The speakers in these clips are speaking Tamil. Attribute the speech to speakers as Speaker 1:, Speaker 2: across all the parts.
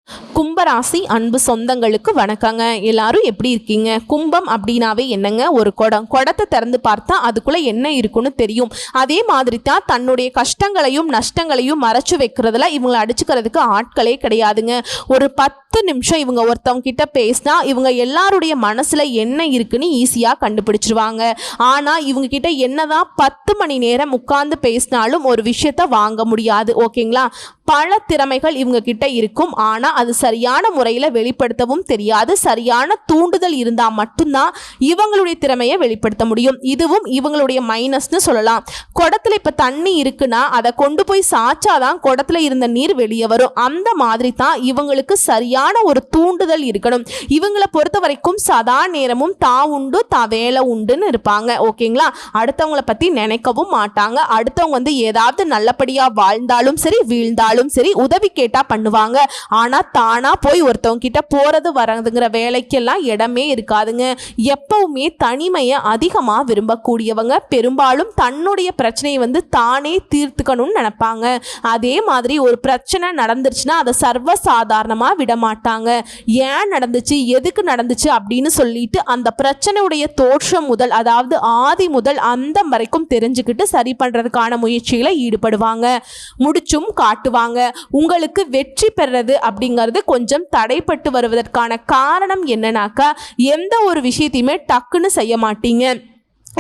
Speaker 1: கும்பராசி அன்பு சொந்தங்களுக்கு வணக்கங்க. எல்லாரும் எப்படி இருக்கீங்க? கும்பம் அப்படின்னாவே என்னங்க? ஒரு குடத்தை திறந்து பார்த்தா அதுக்குள்ள என்ன இருக்குன்னு தெரியும். அதே மாதிரி தான் தன்னுடைய கஷ்டங்களையும் நஷ்டங்களையும் மறைச்சு வைக்கிறதுல இவங்களை அடிச்சுக்கிறதுக்கு ஆட்களே கிடையாதுங்க. ஒரு 10 நிமிஷம் இவங்க ஒருத்தவங்க கிட்ட பேசினா இவங்க எல்லாருடைய மனசுல என்ன இருக்குன்னு ஈஸியா கண்டுபிடிச்சிருவாங்க. ஆனா இவங்க கிட்ட என்னதான் 10 மணி நேரம் உட்கார்ந்து பேசினாலும் ஒரு விஷயத்த வாங்க முடியாது. ஓகேங்களா? பல திறமைகள் இவங்க கிட்ட இருக்கும். ஆனா அது சரியான முறையில் வெளிப்படுத்தவும் தெரியாது. சரியான தூண்டுதல் இருந்தால் மட்டும்தான் இவங்களுடைய திறமையை வெளிப்படுத்த முடியும். இதுவும் இவங்களுடைய மைனஸ்னு சொல்லலாம். குடத்துல இப்போ தண்ணி இருக்குன்னா அதை கொண்டு போய் சாச்சாதான் குடத்துல இருந்த நீர் வெளியே வரும். அந்த மாதிரி தான் இவங்களுக்கு சரியான ஒரு தூண்டுதல் இருக்கணும். இவங்களை பொறுத்த வரைக்கும் சதா நேரமும் உண்டு வேலை உண்டுன்னு இருப்பாங்க. ஓகேங்களா? அடுத்தவங்களை பற்றி நினைக்கவும் மாட்டாங்க. அடுத்தவங்க ஏதாவது நல்லபடியாக வாழ்ந்தாலும் சரி வீழ்ந்தாலும் சரி உதவி கேட்டா பண்ணுவாங்க. ஆனா தானா போய் ஒருத்தவங்க கிட்ட போறது வரதுங்கிற வேலைக்கெல்லாம் இடமே இருக்காதுங்க. எப்பவுமே தனிமையை அதிகமா விரும்பக்கூடியவங்க. பெரும்பாலும் தன்னுடைய பிரச்சனையை தானே தீர்த்துக்கணும்னு நினைப்பாங்க. அதே மாதிரி ஒரு பிரச்சனை நடந்துருச்சுன்னா அதை சர்வசாதாரணமா விட மாட்டாங்க. ஏன் நடந்துச்சு, எதுக்கு நடந்துச்சு அப்படின்னு சொல்லிட்டு அந்த பிரச்சனையுடைய தோற்றம் முதல், அதாவது ஆதி முதல் அந்த வரைக்கும் தெரிஞ்சுக்கிட்டு சரி பண்றதுக்கான முயற்சியில ஈடுபடுவாங்க. முடிச்சும் காட்டுவாங்க. உங்களுக்கு வெற்றி பெறது அப்படிங்கிறது கொஞ்சம் தடைப்பட்டு வருவதற்கான காரணம் என்னன்னாக்கா, எந்த ஒரு விஷயத்தையுமே டக்குன்னு செய்ய மாட்டீங்க.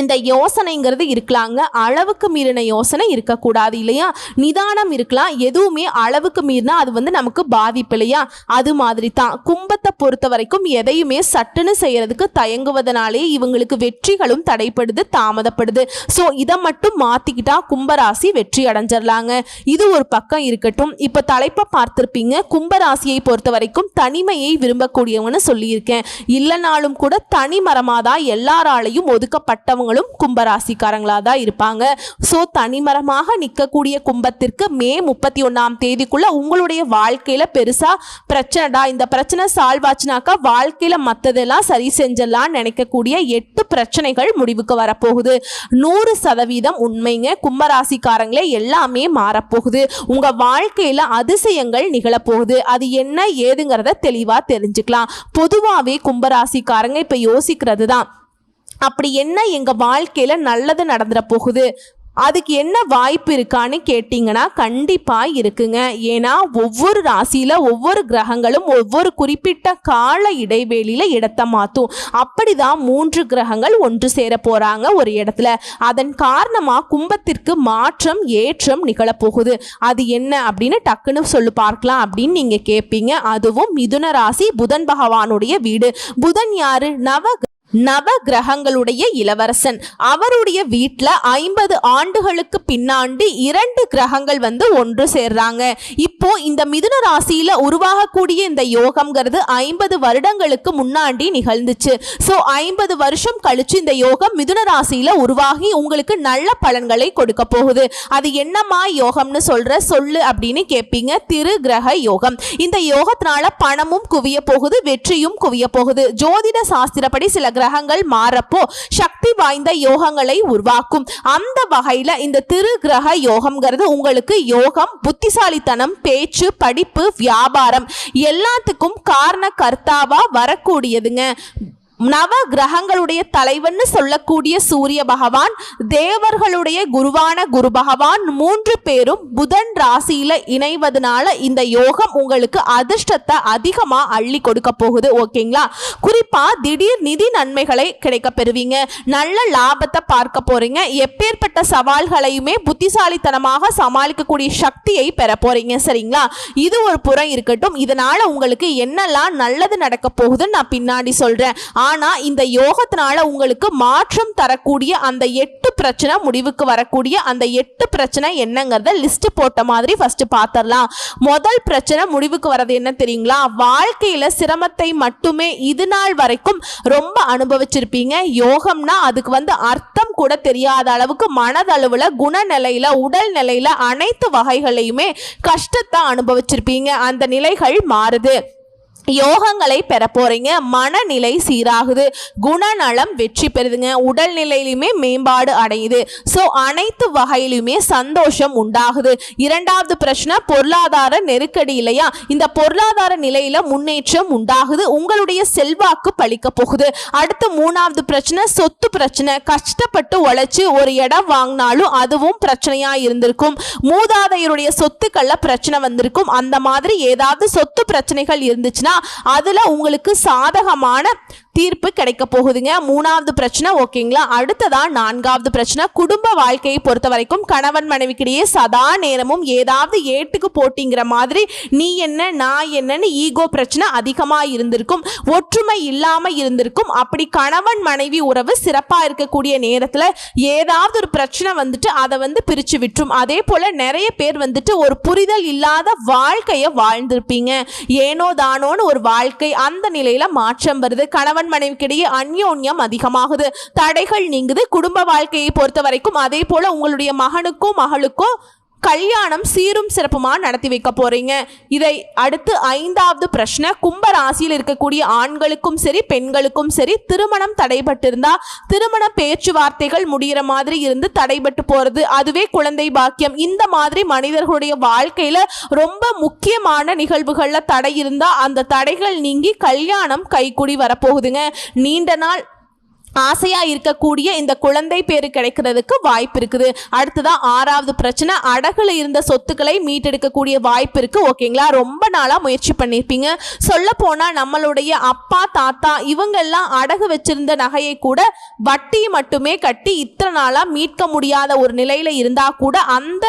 Speaker 1: இந்த யோசனைங்கிறது இருக்கலாங்க. அளவுக்கு மீறின யோசனை இருக்கக்கூடாது இல்லையா? நிதானம் இருக்கலாம். எதுவுமே அளவுக்கு மீறினா அது நமக்கு பாதிப்பு இல்லையா? அது மாதிரி தான் கும்பத்தை பொறுத்த வரைக்கும் எதையுமே சட்டுன்னு செய்யறதுக்கு தயங்குவதனாலே இவங்களுக்கு வெற்றிகளும் தடைப்படுது, தாமதப்படுது. ஸோ இதை மட்டும் மாத்திக்கிட்டா கும்பராசி வெற்றி அடைஞ்சிடலாங்க. இது ஒரு பக்கம் இருக்கட்டும். இப்போ தலைப்பை பார்த்திருப்பீங்க. கும்பராசியை பொறுத்த வரைக்கும் தனிமையை விரும்பக்கூடியவங்கன்னு சொல்லியிருக்கேன். இல்லைனாலும் கூட தனி மரமாதான் எல்லாராலையும் ஒதுக்கப்பட்டவங்க கும்பராசிக்காரங்களா தான் இருப்பாங்க. சோ தனிமரமாக நிற்கக்கூடிய கும்பத்திற்கு மே 31ஆம் தேதிக்குள்ள உங்களுடைய வாழ்க்கையில பெருசா பிரச்சனைடா, இந்த பிரச்சனை சால்வ் ஆச்சுனாக்கா வாழ்க்கையில மத்ததெல்லாம் சரி செஞ்சலாம் நினைக்கக்கூடிய 8 பிரச்சனைகள் முடிவுக்கு வரப்போகுது. 100% உண்மைங்க. கும்பராசிக்காரங்களே எல்லாமே மாறப்போகுது. உங்க வாழ்க்கையில அதிசயங்கள் நிகழப்போகுது. அது என்ன ஏதுங்கிறத தெளிவா தெரிஞ்சுக்கலாம். பொதுவாவே கும்பராசிக்காரங்க இப்ப யோசிக்கிறது தான், அப்படி என்ன எங்க வாழ்க்கையில நல்லது நடந்துட போகுது, அதுக்கு என்ன வாய்ப்பு இருக்கான்னு கேட்டிங்கன்னா கண்டிப்பா இருக்குங்க. ஏன்னா ஒவ்வொரு ராசியில ஒவ்வொரு கிரகங்களும் ஒவ்வொரு குறிப்பிட்ட கால இடைவெளியில இடத்தை மாற்றும். அப்படிதான் 3 கிரகங்கள் ஒன்று சேர போறாங்க ஒரு இடத்துல. அதன் காரணமா கும்பத்திற்கு மாற்றம் ஏற்றம் நிகழப்போகுது. அது என்ன அப்படின்னு டக்குன்னு சொல்லி பார்க்கலாம் அப்படின்னு நீங்க கேட்பீங்க. அதுவும் மிதுன ராசி, புதன் பகவானுடைய வீடு. புதன் யாரு? நவ கிரகங்களுடைய இளவரசன். அவருடைய வீட்டில் 50 ஆண்டுகளுக்கு பின்னாடி 2 கிரகங்கள் ஒன்று சேர்றாங்க. இப்போ இந்த மிதுன ராசியில உருவாகக்கூடிய இந்த யோகம்ங்கிறது 50 வருடங்களுக்கு முன்னாடி நிகழ்ந்துச்சு. ஸோ 50 வருஷம் கழிச்சு இந்த யோகம் மிதுன ராசியில உருவாகி உங்களுக்கு நல்ல பலன்களை கொடுக்க போகுது. அது என்னமா யோகம்னு சொல்லு அப்படின்னு கேட்பீங்க. திரு கிரக யோகம். இந்த யோகத்தினால பணமும் குவிய போகுது, வெற்றியும் குவிய போகுது. ஜோதிட சாஸ்திரப்படி சில கிரகங்கள் மாறப்போ சக்தி வாய்ந்த யோகங்களை உருவாக்கும். அந்த வகையில இந்த திரு கிரக யோகம்ங்கிறது உங்களுக்கு யோகம், புத்திசாலித்தனம், பேச்சு, படிப்பு, வியாபாரம் எல்லாத்துக்கும் காரண கர்த்தாவா வரக்கூடியதுங்க. நவ கிரகங்களுடைய தலைவன் சொல்லக்கூடிய சூரிய பகவான், தேவர்களுடைய குருவான குரு பகவான் 3 பேரும் புதன் ராசியில இணைவதனால இந்த யோகம் உங்களுக்கு அதிர்ஷ்டத்தை அதிகமா அள்ளி கொடுக்க போகுது. ஓகேங்களா? குறிப்பா திடீர் நிதி நன்மைகளை கிடைக்க பெறுவீங்க. நல்ல லாபத்தை பார்க்க போறீங்க. எப்பேற்பட்ட சவால்களையுமே புத்திசாலித்தனமாக சமாளிக்கக்கூடிய சக்தியை பெற போறீங்க. சரிங்களா? இது ஒரு புறம் இருக்கட்டும். இதனால உங்களுக்கு என்னெல்லாம் நல்லது நடக்க போகுதுன்னு நான் பின்னாடி சொல்றேன். ஆனா இந்த யோகத்தினால உங்களுக்கு மாற்றம் தரக்கூடிய அந்த 8 பிரச்சனை முடிவுக்கு வரக்கூடிய அந்த 8 பிரச்சனை என்னங்கறத லிஸ்ட் போட்ட மாதிரி ஃபர்ஸ்ட் பாத்திரலாம். முதல் பிரச்சனை முடிவுக்கு வரது என்ன தெரியுங்களா? வாழ்க்கையில சிரமத்தை மட்டுமே இது நாள் வரைக்கும் ரொம்ப அனுபவிச்சிருப்பீங்க. யோகம்னா அதுக்கு அர்த்தம் கூட தெரியாத அளவுக்கு மனதளவுல, குணநிலையில, உடல் நிலையில அனைத்து வகைகளையுமே கஷ்டத்தை அனுபவிச்சிருப்பீங்க. அந்த நிலைகள் மாறுது. யோகங்களை பெற போறீங்க. மனநிலை சீராகுது, குணநலம் வெற்றி பெறுதுங்க, உடல்நிலையிலுமே மேம்பாடு அடையுது. ஸோ அனைத்து வகையிலுமே சந்தோஷம் உண்டாகுது. இரண்டாவது பிரச்சனை பொருளாதார நெருக்கடி இல்லையா, இந்த பொருளாதார நிலையில முன்னேற்றம் உண்டாகுது, உங்களுடைய செல்வாக்கு பழிக்க போகுது. அடுத்து மூணாவது பிரச்சனை சொத்து பிரச்சனை. கஷ்டப்பட்டு உழைச்சு ஒரு இடம் வாங்கினாலும் அதுவும் பிரச்சனையா இருந்திருக்கும். மூதாதையருடைய சொத்துக்கள்ல பிரச்சனை வந்திருக்கும். அந்த மாதிரி ஏதாவது சொத்து பிரச்சனைகள் இருந்துச்சுன்னா அதுல உங்களுக்கு சாதகமான தீர்ப்பு கிடைக்க போகுதுங்க. மூணாவது பிரச்சனை ஓகேங்களா. அடுத்ததா நான்காவது பிரச்சனை குடும்ப வாழ்க்கையை பொறுத்த வரைக்கும் கணவன் மனைவிக்கிடையே சதா நேரமும் ஏதாவது ஏட்டுக்கு போட்டிங்கிற மாதிரி நீ என்ன நான் என்னன்னு ஈகோ பிரச்சனை அதிகமா இருந்திருக்கும், ஒற்றுமை இல்லாம இருந்திருக்கும். அப்படி கணவன் மனைவி உறவு சிறப்பா இருக்கக்கூடிய நேரத்துல ஏதாவது ஒரு பிரச்சனை வந்துட்டு அதை பிரிச்சு விட்டுரும். அதே போல நிறைய பேர் ஒரு புரிதல் இல்லாத வாழ்க்கையை வாழ்ந்திருப்பீங்க. ஏனோ தானோன்னு ஒரு வாழ்க்கை, அந்த நிலையில மாற்றம் வருது. கணவன் மனைவிக்கிடையே அந்யோன்யம் அதிகமாகுது, தடைகள் நீங்குது. குடும்ப வாழ்க்கையை பொறுத்த வரைக்கும் அதே போல உங்களுடைய மகனுக்கும் மகளுக்கும் கல்யாணம் சீரும் சிறப்புமா நடத்தி வைக்க போறீங்க. இதை அடுத்து ஐந்தாவது பிரச்சனை கும்ப ராசியில் இருக்கக்கூடிய ஆண்களுக்கும் சரி பெண்களுக்கும் சரி திருமணம் தடைபட்டிருந்தா திருமண பேச்சுவார்த்தைகள் முடிகிற மாதிரி இருந்து தடைபட்டு போறது, அதுவே குழந்தை பாக்கியம், இந்த மாதிரி மனிதர்களுடைய வாழ்க்கையில ரொம்ப முக்கியமான நிகழ்வுகள்ல தடை இருந்தா அந்த தடைகள் நீங்கி கல்யாணம் கைக்கூடி வரப்போகுதுங்க. நீண்ட நாள் ஆசையா இருக்கக்கூடிய இந்த குழந்தை பேரு கிடைக்கிறதுக்கு வாய்ப்பு இருக்குது. அடுத்ததான் ஆறாவது பிரச்சனை அடகுல இருந்த சொத்துக்களை மீட்டெடுக்கக்கூடிய வாய்ப்பு இருக்கு. ஓகேங்களா, ரொம்ப நாளா முயற்சி பண்ணிருப்பீங்க. சொல்ல போனா நம்மளுடைய அப்பா தாத்தா இவங்க எல்லாம் அடகு வச்சிருந்த நகையை கூட வட்டி மட்டுமே கட்டி இத்தனை நாளா மீட்க முடியாத ஒரு நிலையில இருந்தா கூட அந்த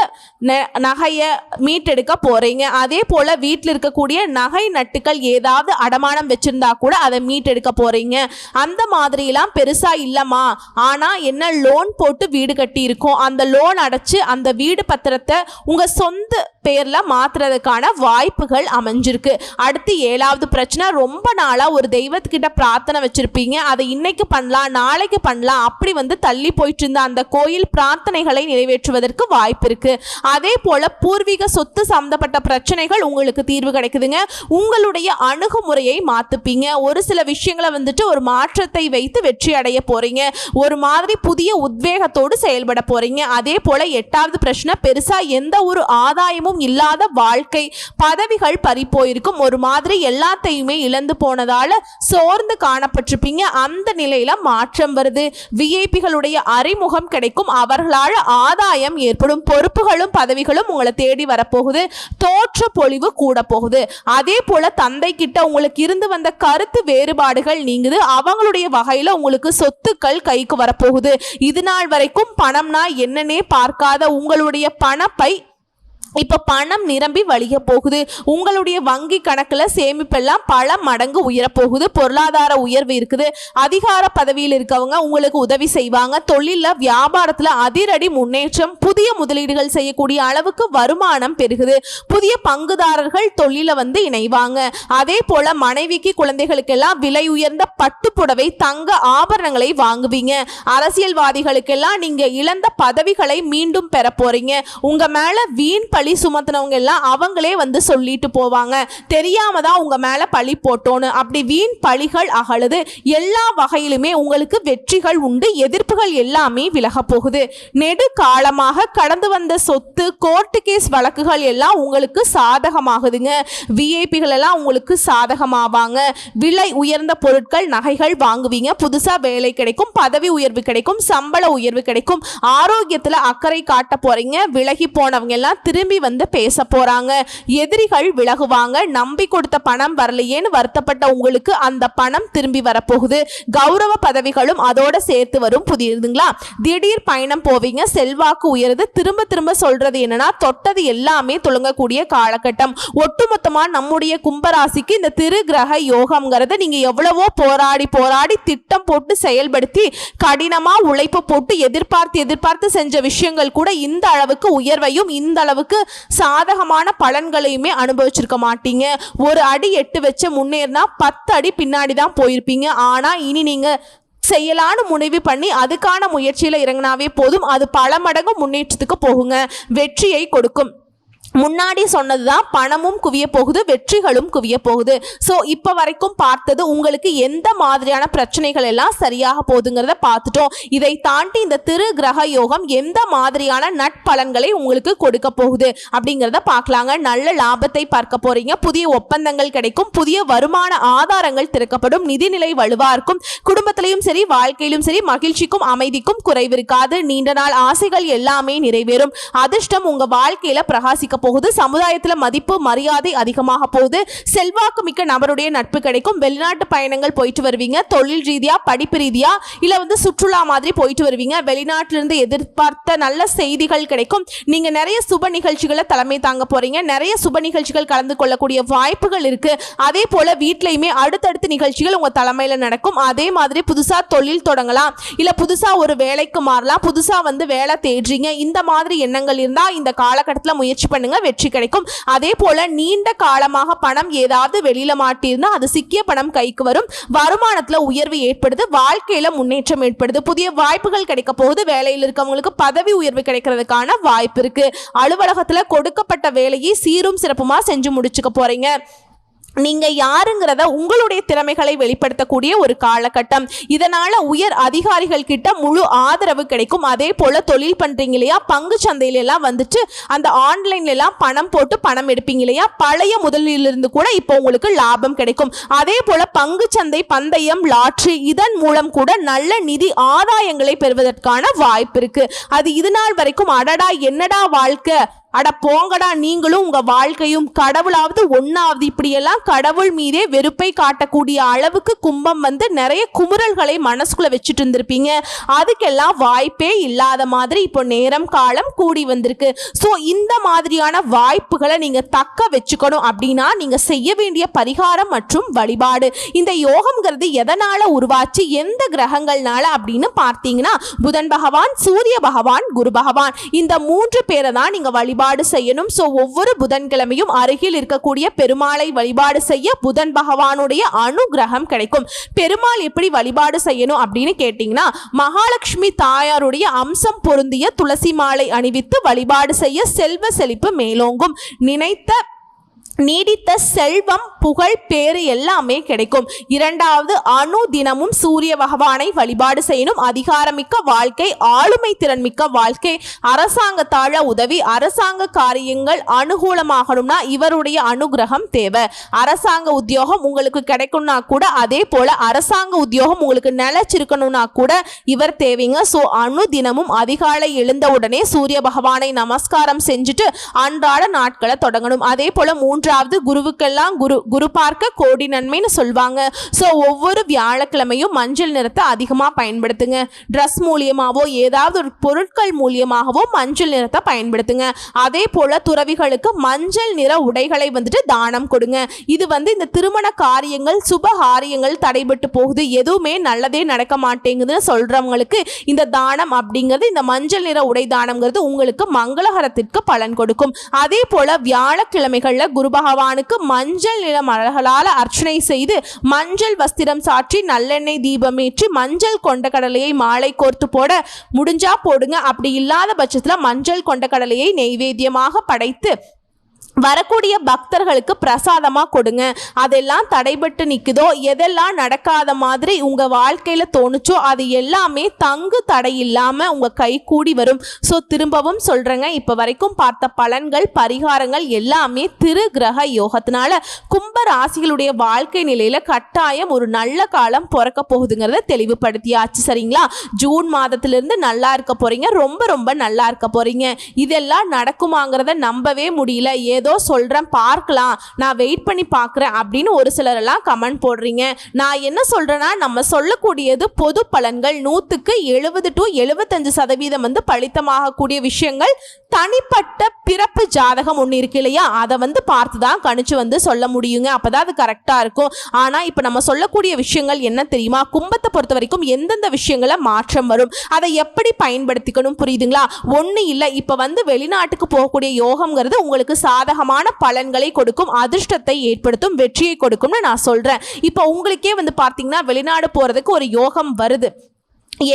Speaker 1: நகையை மீட்டெடுக்க போறீங்க. அதே போல வீட்டில் இருக்கக்கூடிய நகை நட்டுக்கள் ஏதாவது அடமானம் வச்சிருந்தா கூட அதை மீட்டெடுக்க போறீங்க. அந்த மாதிரி எல்லாம் பெருசா இல்லமா, ஆனா என்ன லோன் போட்டு வீடு கட்டி இருக்கோம், அந்த லோன் அடைச்சு அந்த வீடு பத்திரத்தை உங்க சொந்த பேர்ல மாத்துறதுக்கான வாய்ப்புகள் அமைஞ்சிருக்கு. அடுத்து ஏழாவது பிரச்சனை ரொம்ப நாளா ஒரு தெய்வத்துக்கிட்ட பிரார்த்தனை வச்சிருப்பீங்க, அதை இன்னைக்கு பண்ணலாம் நாளைக்கு பண்ணலாம் அப்படி தள்ளி போயிட்டு இருந்த அந்த கோயில் பிரார்த்தனைகளை நிறைவேற்றுவதற்கு வாய்ப்பு இருக்கு. அதே போல பூர்வீக சொத்து சம்பந்தப்பட்ட பிரச்சனைகள் உங்களுக்கு தீர்வு கிடைக்குதுங்க. உங்களுடைய அணுகுமுறையை மாத்துப்பீங்க. ஒரு சில விஷயங்களை ஒரு மாற்றத்தை வைத்து வெற்றி அடைய போறீங்க. ஒரு மாதிரி புதிய உத்வேகத்தோடு செயல்பட போறீங்க. அதே போல எட்டாவது பிரச்சனை பெருசா எந்த ஒரு ஆதாயமும் இல்லாத வாழ்க்கை, பதவிகள் பறி போயிருக்கும், ஒரு மாதிரி எல்லாத்தையுமே இழந்து போனதால சோர்ந்து காணப்பட்டிருப்பீங்க. அந்த நிலையில மாற்றம் வருது. விஐபிகளுடைய அறிமுகம் கிடைக்கும், அவர்களால் ஆதாயம் ஏற்படும், பொறுப்புகளும் பதவிகளும் உங்களை தேடி வரப்போகுது, தோற்ற பொழிவு கூட போகுது. அதே போல தந்தை கிட்ட உங்களுக்கு இருந்து வந்த கருத்து வேறுபாடுகள் நீங்குது, அவங்களுடைய வகையில உங்களுக்கு சொத்துக்கள் கைக்கு வரப்போகுது. இது நாள் வரைக்கும் பணம்னா என்னன்னே பார்க்காத உங்களுடைய பணப்பை இப்ப பணம் நிரம்பி வழிய போகுது. உங்களுடைய வங்கி கணக்குல சேமிப்பெல்லாம் பல மடங்கு உயரப்போகுது. பொருளாதார உயர்வு இருக்குது. அதிகார பதவியில் இருக்கவங்க உங்களுக்கு உதவி செய்வாங்க. தொழில வியாபாரத்துல அதிரடி முன்னேற்றம், புதிய முதலீடுகள் செய்யக்கூடிய அளவுக்கு வருமானம் பெருகுது. புதிய பங்குதாரர்கள் தொழில இணைவாங்க. அதே போல மனைவிக்கு குழந்தைகளுக்கெல்லாம் விலை உயர்ந்த பட்டு புடவை தங்க ஆபரணங்களை வாங்குவீங்க. அரசியல்வாதிகளுக்கெல்லாம் நீங்க இழந்த பதவிகளை மீண்டும் பெற போறீங்க. உங்க மேல வீண் பழி சுமத்தினவங்க எல்லாம் அவங்களே சொல்லிட்டு போவாங்க, தெரியாம தான் உங்க மேல பழி போட்டோன்னு. அப்படி வீண் பழிகள் அகலுது. எல்லா வகையிலுமே உங்களுக்கு வெற்றிகள் உண்டு. எதிர்ப்புகள் எல்லாமே விலக போகுது. நெடுகாலமாக கடந்து வந்த சொத்து கோர்ட்டு கேஸ் வழக்குகள் எல்லாம் உங்களுக்கு சாதகமாகுதுங்க. விஐபிகள் எல்லாம் உங்களுக்கு சாதகமாவாங்க. விலை உயர்ந்த பொருட்கள் நகைகள் வாங்குவீங்க. புதுசா வேலை கிடைக்கும், பதவி உயர்வு கிடைக்கும், சம்பள உயர்வு கிடைக்கும். ஆரோக்கியத்துல அக்கறை காட்ட போறீங்க. விலகி போனவங்க எல்லாம் திரும்பி பேச போறாங்க. எதிரிகள் விலகுவாங்க. நம்பி கொடுத்த பணம் வரலையேன்னு வருத்தப்பட்ட உங்களுக்கு அந்த பணம் திரும்பி வரப்போகுது. கௌரவ பதவிகளும் அதோட சேர்த்து வரும். புரியுதுங்களா? திடீர் பயணம் போவீங்க. செல்வாக்கு உயருது. திரும்ப திரும்ப சொல்றது என்னன்னா தொட்டது எல்லாமே துளங்கக்கூடிய காலகட்டம். ஒட்டுமொத்தமா நம்முடைய கும்பராசிக்கு இந்த திரு கிரக யோகம்ங்கிறது நீங்க எவ்வளவோ போராடி திட்டம் போட்டு செயல்படுத்தி கடினமா உழைப்பு போட்டு எதிர்பார்த்து செஞ்ச விஷயங்கள் கூட இந்த அளவுக்கு உயர்வையும் இந்த அளவுக்கு சாதகமான பலன்களையுமே அனுபவிச்சிருக்க மாட்டீங்க. ஒரு அடி 8 வச்சு முன்னேறினா 10 அடி பின்னாடி தான் போயிருப்பீங்க. ஆனா இனி நீங்க செய்யலான்னு முடிவு பண்ணி அதுக்கான முயற்சியில இறங்கினாவே போதும். அது பல மடங்கு முன்னேற்றத்துக்கு போகுங்க, வெற்றியை கொடுக்கும். முன்னாடி சொன்னதுதான், பணமும் குவிய போகுது, வெற்றிகளும் குவிய போகுது. ஸோ இப்போ வரைக்கும் பார்த்தது உங்களுக்கு எந்த மாதிரியான பிரச்சனைகள் எல்லாம் சரியாக போகுதுங்கிறத பார்த்துட்டோம். இதை தாண்டி இந்த திரு கிரக யோகம் எந்த மாதிரியான நட்பலன்களை உங்களுக்கு கொடுக்க போகுது அப்படிங்கிறத பார்க்கலாங்க. நல்ல லாபத்தை பார்க்க போறீங்க, புதிய ஒப்பந்தங்கள் கிடைக்கும், புதிய வருமான ஆதாரங்கள் திறக்கப்படும், நிதிநிலை வலுவா இருக்கும், குடும்பத்திலையும் சரி வாழ்க்கையிலும் சரி மகிழ்ச்சிக்கும் அமைதிக்கும் குறைவு இருக்காது, நீண்ட நாள் ஆசைகள் எல்லாமே நிறைவேறும், அதிர்ஷ்டம் உங்க வாழ்க்கையில பிரகாசிக்க போகுது, சமுதாயத்துல மதிப்பு மரியாதை அதிகமாக போகுது, செல்வாக்கு மிக்க நபருடைய நட்பு கிடைக்கும், வெளிநாட்டு பயணங்கள் போயிட்டு வருவீங்க, தொழில் ரீதியா படிப்பு ரீதியா இல்ல சுற்றுலா மாதிரி போயிட்டு வருவீங்க, வெளிநாட்டிலிருந்து எதிர்பார்த்த நல்ல செய்திகள் கிடைக்கும், நீங்க நிறைய சுப நிகழ்ச்சிகளை தலைமை தாங்க போறீங்க, நிறைய சுப நிகழ்ச்சிகள் கலந்து கொள்ளக்கூடிய வாய்ப்புகள் இருக்கு. அதே போல வீட்லயுமே அடுத்தடுத்த நிகழ்ச்சிகள் உங்க தலைமையில நடக்கும். அதே மாதிரி புதுசா தொழில் தொடங்கலாம், இல்ல புதுசா ஒரு வேலைக்கு மாறலாம், புதுசா வேலை தேடுறீங்க, இந்த மாதிரி எண்ணங்கள் இருந்தா இந்த காலகட்டத்தில் முயற்சி பண்ணுங்க, வெற்றி கிடைக்கும். அதே போல நீண்ட காலமாக பணம் ஏதாவது வெளியில மாட்டிருந்தா அது சிக்கிய பணம் கைக்கு வரும், வருமானத்துல உயர்வு ஏற்படுது, வாழ்க்கையில முன்னேற்றம் ஏற்படுது, புதிய வாய்ப்புகள் கிடைக்க போகுது, வேலையில் இருக்கவங்களுக்கு பதவி உயர்வு கிடைக்கிறதுக்கான வாய்ப்பு இருக்கு, அலுவலகத்துல கொடுக்கப்பட்ட வேலையை சீரும் சிறப்புமா செஞ்சு முடிச்சுக்க போறீங்க. நீங்க யாருங்கிறத உங்களுடைய திறமைகளை வெளிப்படுத்தக்கூடிய ஒரு காலகட்டம். இதனால உயர் அதிகாரிகள் கிட்ட முழு ஆதரவு கிடைக்கும். அதே போல தொழில் பண்றீங்க இல்லையா, பங்கு சந்தையில எல்லாம் அந்த ஆன்லைன்ல எல்லாம் பணம் போட்டு பணம் எடுப்பீங்க இல்லையா, பழைய முதலிலிருந்து கூட இப்போ உங்களுக்கு லாபம் கிடைக்கும். அதே போல பங்கு சந்தை, பந்தயம், லாட்ரி இதன் மூலம் கூட நல்ல நிதி ஆதாயங்களை பெறுவதற்கான வாய்ப்பு இருக்கு. அது இது நாள் வரைக்கும் அடடா என்னடா வாழ்க்கை, அட போங்கடா நீங்களும் உங்க வாழ்க்கையும், கடவுளாவது ஒன்னாவது, இப்படியெல்லாம் கடவுள் மீதே வெறுப்பை காட்டக்கூடிய அளவுக்கு கும்பம் நிறைய குமுறல்களை மனசுக்குள்ள வச்சுட்டு இருந்திருப்பீங்க. அதுக்கெல்லாம் வாய்ப்பே இல்லாத மாதிரி இப்போ நேரம் காலம் கூடி வந்திருக்கு. ஸோ இந்த மாதிரியான வாய்ப்புகளை நீங்க தக்க வச்சுக்கணும் அப்படின்னா நீங்க செய்ய வேண்டிய பரிகாரம் மற்றும் வழிபாடு. இந்த யோகம்ங்கிறது எதனால உருவாச்சு, எந்த கிரகங்கள்னால அப்படின்னு பார்த்தீங்கன்னா புதன் பகவான், சூரிய பகவான், குரு பகவான், இந்த 3 பேரை தான் நீங்க வழிபாடு செய்யணும். சோ ஒவ்வொரு புதன்கிழமையும் அருகில் இருக்கக்கூடிய பெருமாளை வழிபாடு செய்ய புதன் பகவானுடைய அனுகிரகம் கிடைக்கும். பெருமாள் எப்படி வழிபாடு செய்யணும் அப்படின்னு கேட்டீங்கன்னா, மகாலட்சுமி தாயாருடைய அம்சம் பொருந்திய துளசி மாலை அணிவித்து வழிபாடு செய்ய செல்வ செழிப்பு மேலோங்கும், நினைத்த நீடித்த செல்வம், புகழ், பேரு எல்லாமே கிடைக்கும். இரண்டாவது, அணு தினமும் சூரிய பகவானை வழிபாடு செய்யணும். அதிகாரமிக்க வாழ்க்கை, ஆளுமை திறன் மிக்க வாழ்க்கை, அரசாங்கத்தால உதவி, அரசாங்க காரியங்கள் அனுகூலமாகணும்னா இவருடைய அனுகிரகம் தேவை. அரசாங்க உத்தியோகம் உங்களுக்கு கிடைக்கணும்னா கூட, அதே போல அரசாங்க உத்தியோகம் உங்களுக்கு நிலைச்சிருக்கணும்னா கூட இவர் தேவைங்க. ஸோ அணு தினமும் அதிகாலை எழுந்தவுடனே சூரிய பகவானை நமஸ்காரம் செஞ்சுட்டு அன்றாட நாட்களை தொடங்கணும். அதே போல குருவுக்கெல்லாம் குரு பார்க்க கோடி நன்மைன்னு சொல்வாங்க. ஸோ ஒவ்வொரு வியாழக்கிழமையும் மஞ்சள் நிறத்தை அதிகமாக பயன்படுத்துங்க. ட்ரெஸ் மூலியமாகவோ ஏதாவது ஒரு பொருட்கள் மூலியமாகவோ மஞ்சள் நிறத்தை பயன்படுத்துங்க. அதே போல துறவிகளுக்கு மஞ்சள் நிற உடைகளை தானம் கொடுங்க. இது இந்த திருமண காரியங்கள், சுப காரியங்கள் தடைபட்டு போகுது, எதுவுமே நல்லதே நடக்க மாட்டேங்குதுன்னு சொல்றவங்களுக்கு இந்த தானம் அப்படிங்கிறது, இந்த மஞ்சள் நிற உடை தானம்ங்கிறது உங்களுக்கு மங்களகரத்திற்கு பலன் கொடுக்கும். அதே போல வியாழக்கிழமைகள்ல குரு பகவானுக்கு மஞ்சள் நிற மலர்களால் அர்ச்சனை செய்து மஞ்சள் வஸ்திரம் சாற்றி நல்லெண்ணெய் தீபமேற்றி மஞ்சள் கொண்ட கடலையை மாலை கோர்த்து போட முடிஞ்சா போடுங்க. அப்படி இல்லாத பட்சத்தில் மஞ்சள் கொண்ட கடலையை நெய்வேத்தியமாக படைத்து வரக்கூடிய பக்தர்களுக்கு பிரசாதமா கொடுங்க. அதெல்லாம் தடைபட்டு நிக்குதோ, எதெல்லாம் நடக்காத மாதிரி உங்க வாழ்க்கையில தோணுச்சோ அது எல்லாமே தங்கு தடை இல்லாம உங்க கை கூடி வரும். ஸோ திரும்பவும் சொல்றேங்க, இப்ப வரைக்கும் பார்த்த பலன்கள், பரிகாரங்கள் எல்லாமே திரு கிரக யோகத்தினால கும்ப ராசிகளுடைய வாழ்க்கை நிலையில கட்டாயம் ஒரு நல்ல காலம் பிறக்க போகுதுங்கிறத தெளிவுபடுத்தியாச்சு. சரிங்களா? ஜூன் மாதத்திலிருந்து நல்லா இருக்க போறீங்க, ரொம்ப ரொம்ப நல்லா இருக்க போறீங்க. இதெல்லாம் நடக்குமாங்கிறத நம்பவே முடியல, ஏதோ சொல்றேன் பார்க்கலாம், நான் வெயிட் பண்ணி பார்க்குறேன் அப்படின்னு ஒரு சிலர் எல்லாம் கமெண்ட் போடுறீங்க. நான் என்ன சொல்றேன்னா, நம்ம சொல்லக்கூடியது பொது பலன்கள். 100க்கு 70 to 75% பலித்தமாகக்கூடிய விஷயங்கள். தனிப்பட்ட பிறப்பு ஜாதகம் ஒன்று இருக்கு இல்லையா, அதை பார்த்து தான் கணிச்சு சொல்ல முடியுங்க. அப்பதான் அது கரெக்டா இருக்கும். ஆனா இப்ப நம்ம சொல்லக்கூடிய விஷயங்கள் என்ன தெரியுமா, கும்பத்தை பொறுத்த வரைக்கும் எந்தெந்த விஷயங்களை மாற்றம் வரும், அதை எப்படி பயன்படுத்திக்கணும், புரியுதுங்களா? ஒண்ணு இல்லை, இப்ப வெளிநாட்டுக்கு போகக்கூடிய யோகம்ங்கிறது உங்களுக்கு சாதகமான பலன்களை கொடுக்கும், அதிர்ஷ்டத்தை ஏற்படுத்தும், வெற்றியை கொடுக்கும்னு நான் சொல்றேன். இப்போ உங்களுக்கே பார்த்தீங்கன்னா வெளிநாடு போறதுக்கு ஒரு யோகம் வருது.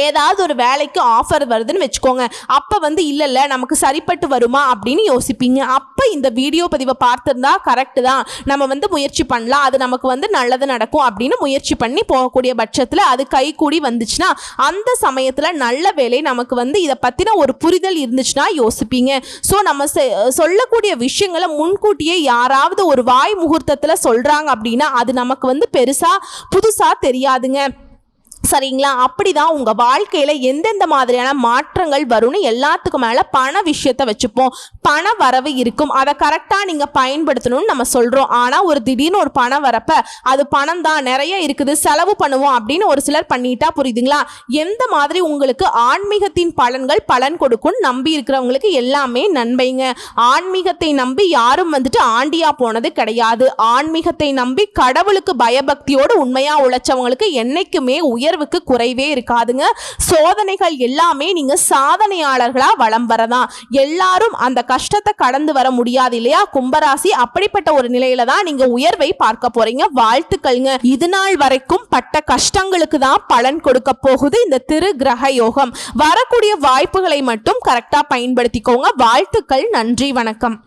Speaker 1: ஏதாவது ஒரு வேலைக்கு ஆஃபர் வருதுன்னு வச்சுக்கோங்க. அப்போ வந்து இல்லை நமக்கு சரிப்பட்டு வருமா அப்படின்னு யோசிப்பீங்க. அப்போ இந்த வீடியோ பதிவை பார்த்துருந்தா கரெக்டு தான், நம்ம வந்து முயற்சி பண்ணலாம், அது நமக்கு வந்து நல்லது நடக்கும் அப்படின்னு முயற்சி பண்ணி போகக்கூடிய பட்சத்தில் அது கை கூடி வந்துச்சுன்னா அந்த சமயத்தில் நல்ல வேலை நமக்கு வந்து இதை பற்றின ஒரு புரிதல் இருந்துச்சுன்னா யோசிப்பீங்க. ஸோ நம்ம சொல்லக்கூடிய விஷயங்களை முன்கூட்டியே யாராவது ஒரு வாய் முகூர்த்தத்தில் சொல்கிறாங்க அப்படின்னா அது நமக்கு வந்து பெருசாக புதுசாக தெரியாதுங்க. சரிங்களா? அப்படிதான் உங்கள் வாழ்க்கையில் எந்தெந்த மாதிரியான மாற்றங்கள் வரும்னு எல்லாத்துக்கும் மேலே பண விஷயத்தை வச்சுப்போம். பண வரவு இருக்கும், அதை கரெக்டாக நீங்கள் பயன்படுத்தணும்னு நம்ம சொல்கிறோம். ஆனால் ஒரு திடீர்னு ஒரு பணம் வரப்ப அது பணம் தான் நிறைய இருக்குது செலவு பண்ணுவோம் அப்படின்னு ஒரு சிலர் பண்ணிட்டா புரியுதுங்களா? எந்த மாதிரி உங்களுக்கு ஆன்மீகத்தின் பலன் கொடுக்கும் நம்பி இருக்கிறவங்களுக்கு எல்லாமே நன்மைங்க. ஆன்மீகத்தை நம்பி யாரும் வந்துட்டு ஆண்டியா போனது கிடையாது. ஆன்மீகத்தை நம்பி கடவுளுக்கு பயபக்தியோடு உண்மையா உழைச்சவங்களுக்கு என்னைக்குமே உயர்வுக்கு குறைவே இருக்காதுங்க. சோதனைகள் எல்லாமே நீங்க சாதனையாளர்களா வலம் வரதான். எல்லாரும் அந்த கஷ்டத்தை கடந்து வர முடியாது இல்லையா? கும்பராசி அப்படிப்பட்ட ஒரு நிலையில தான் நீங்க உயர்வை பார்க்க போறீங்க. வாழ்த்துக்கள்ங்க. இது நாள் வரைக்கும் பட்ட கஷ்டங்களுக்கு தான் பலன் கொடுக்க போகுது இந்த திரு கிரக யோகம். வரக்கூடிய வாய்ப்புகளை மட்டும் கரெக்டா பயன்படுத்திக்கோங்க. வாழ்த்துக்கள். நன்றி, வணக்கம்.